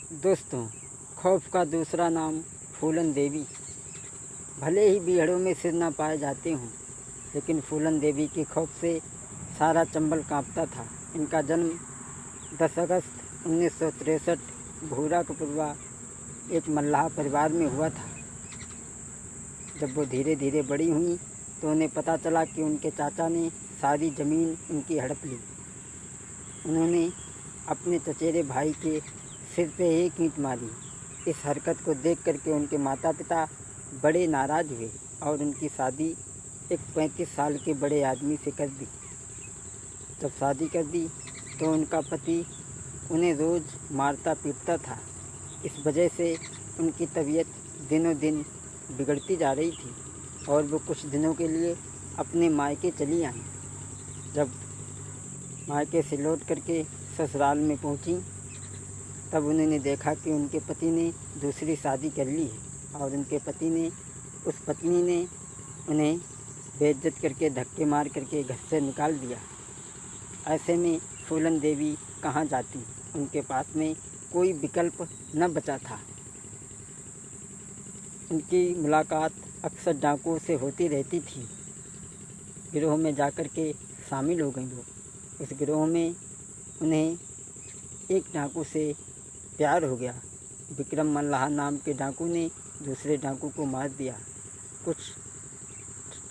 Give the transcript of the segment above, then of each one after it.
दोस्तों, खौफ का दूसरा नाम फूलन देवी। भले ही बीहड़ों में सिर न पाए जाते हों, लेकिन फूलन देवी के खौफ से सारा चंबल कांपता था। इनका जन्म 10 अगस्त 1963 भूरा कपुरवा एक मल्लाह परिवार में हुआ था। जब वो धीरे धीरे बड़ी हुई तो उन्हें पता चला कि उनके चाचा ने सारी ज़मीन उनकी हड़प ली। उन्होंने अपने चचेरे भाई के सिर पे एक ईंट मारी। इस हरकत को देख करके उनके माता पिता बड़े नाराज़ हुए और उनकी शादी एक 35 साल के बड़े आदमी से कर दी। जब शादी कर दी तो उनका पति उन्हें रोज़ मारता पीटता था। इस वजह से उनकी तबीयत दिनों दिन बिगड़ती जा रही थी और वो कुछ दिनों के लिए अपने मायके चली आईं। जब मायके से लौट करके ससुराल में पहुंची तब उन्होंने देखा कि उनके पति ने दूसरी शादी कर ली है और उनके पति ने उस पत्नी ने उन्हें बेइज्जत करके धक्के मार करके घर से निकाल दिया। ऐसे में फूलन देवी कहाँ जाती, उनके पास में कोई विकल्प न बचा था। उनकी मुलाकात अक्सर डाकुओं से होती रहती थी। गिरोह में जाकर के शामिल हो गई वो। उस गिरोह में उन्हें एक डाकू से प्यार हो गया। विक्रम मल्लाह नाम के डाकू ने दूसरे डाकू को मार दिया। कुछ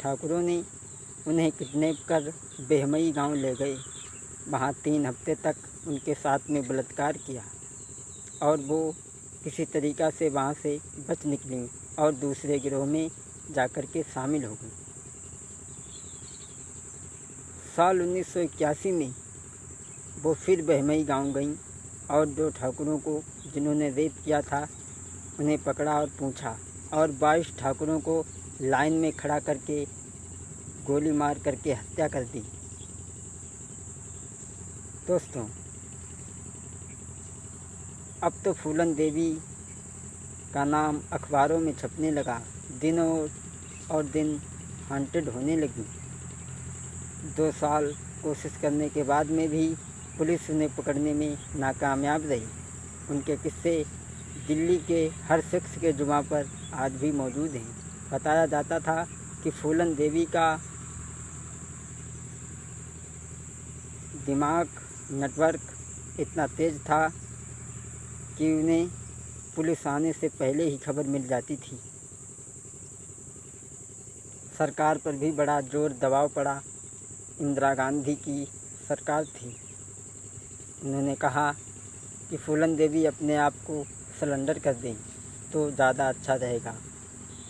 ठाकुरों ने उन्हें किडनैप कर बेहमई गांव ले गए। वहां 3 हफ्ते तक उनके साथ में बलात्कार किया और वो किसी तरीक़ा से वहां से बच निकली और दूसरे गिरोह में जाकर के शामिल हो गई। साल 1981 में वो फिर बेहमई गांव गईं और 2 ठाकुरों को जिन्होंने रेप किया था उन्हें पकड़ा और पूछा और 22 ठाकुरों को लाइन में खड़ा करके गोली मार करके हत्या कर दी। दोस्तों, अब तो फूलन देवी का नाम अखबारों में छपने लगा। दिनों और दिन हॉन्टेड होने लगी। 2 साल कोशिश करने के बाद में भी पुलिस उन्हें पकड़ने में नाकामयाब रही। उनके किस्से दिल्ली के हर शख्स के जुबां पर आज भी मौजूद हैं। बताया जाता था कि फूलन देवी का दिमाग नेटवर्क इतना तेज़ था कि उन्हें पुलिस आने से पहले ही खबर मिल जाती थी। सरकार पर भी बड़ा जोर दबाव पड़ा। इंदिरा गांधी की सरकार थी। उन्होंने कहा कि फूलन देवी अपने आप को सरेंडर कर दें तो ज़्यादा अच्छा रहेगा।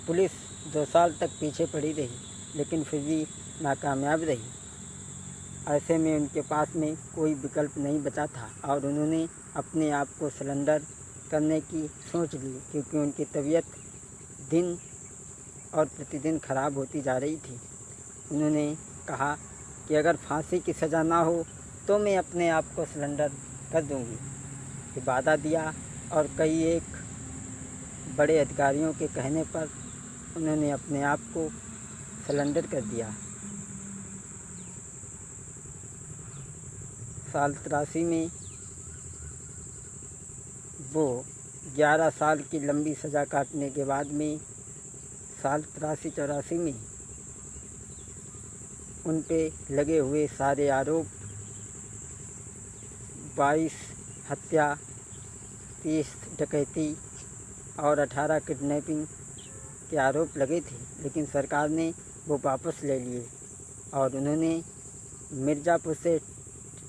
पुलिस 2 साल तक पीछे पड़ी रही लेकिन फिर भी नाकामयाब रही। ऐसे में उनके पास में कोई विकल्प नहीं बचा था और उन्होंने अपने आप को सरेंडर करने की सोच ली, क्योंकि उनकी तबीयत दिन और प्रतिदिन ख़राब होती जा रही थी। उन्होंने कहा कि अगर फांसी की सज़ा ना हो तो मैं अपने आप को सरेंडर कर दूंगी। फिर वादा दिया और कई एक बड़े अधिकारियों के कहने पर उन्होंने अपने आप को सरेंडर कर दिया। साल 83 में वो 11 साल की लंबी सज़ा काटने के बाद में साल 83-84 में उन पे लगे हुए सारे आरोप 22 हत्या, 30 डकैती और 18 किडनैपिंग के आरोप लगे थे, लेकिन सरकार ने वो वापस ले लिए और उन्होंने मिर्ज़ापुर से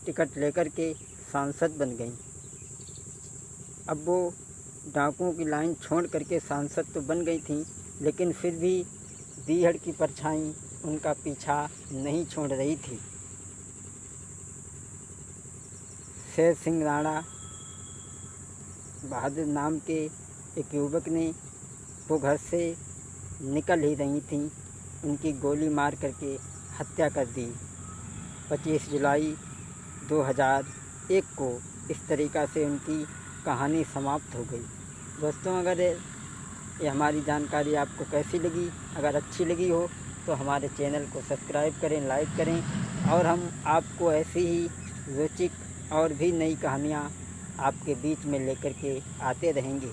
टिकट लेकर के सांसद बन गई। अब वो डाकुओं की लाइन छोड़ करके सांसद तो बन गई थी, लेकिन फिर भी बीहड़ की परछाई उनका पीछा नहीं छोड़ रही थी। शेर सिंह राणा बहादुर नाम के एक युवक ने वो घर से निकल ही रही थी, उनकी गोली मार करके हत्या कर दी। 25 जुलाई 2001 को इस तरीक़ा से उनकी कहानी समाप्त हो गई। दोस्तों, अगर ये हमारी जानकारी आपको कैसी लगी, अगर अच्छी लगी हो तो हमारे चैनल को सब्सक्राइब करें, लाइक करें और हम आपको ऐसी ही रोचक और भी नई कहानियाँ आपके बीच में लेकर के आते रहेंगे।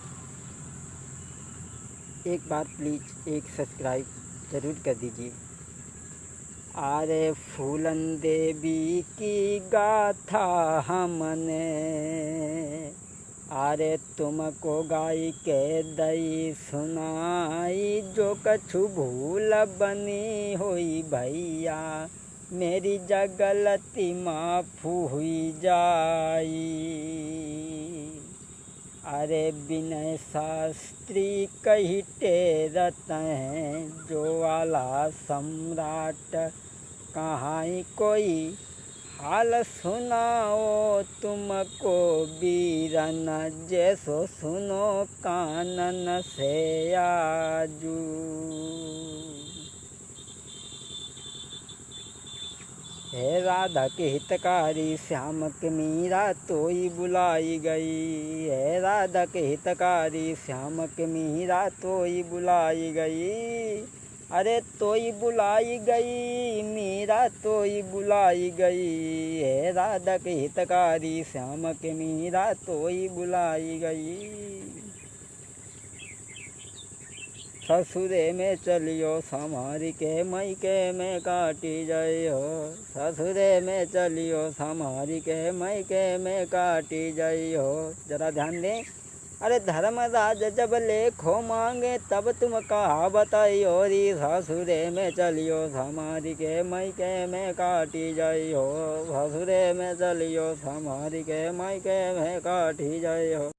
एक बार प्लीज़ एक सब्सक्राइब ज़रूर कर दीजिए। अरे फूलन देवी की गाथा हमने, अरे तुमको गाई के दई सुनाई, जो कछु भूल बनी हुई भैया, मेरी जगलती माफ़ हुई जाई। अरे विनय शास्त्री कही टेरत हैं, जो वाला सम्राट कहाँ कोई हाल सुनाओ तुमको बीरन, जैसो सुनो कानन से आजू। हे राधा के हितकारी श्याम के मीरा तोई बुलाई गई, हे राधा के हितकारी श्याम के मीरा तोई बुलाई गई। अरे तोई बुलाई गई मीरा तोई बुलाई गई, हे राधा के हितकारी श्याम के मीरा तोई बुलाई गई। ससुरे में चलियो संभारी के मैके में काटी जाइयो, ससुरे में चलियो संभारी के मैके में काटी जाइयो। जरा ध्यान दें। अरे धर्मराज जब लेखो मांगे तब तुम कहा बताइयो री, ससुरे में चलियो संभारी के मैके में काटी जाइयो, ससुरे में चलियो संभारी के मैके में काटी जाइयो।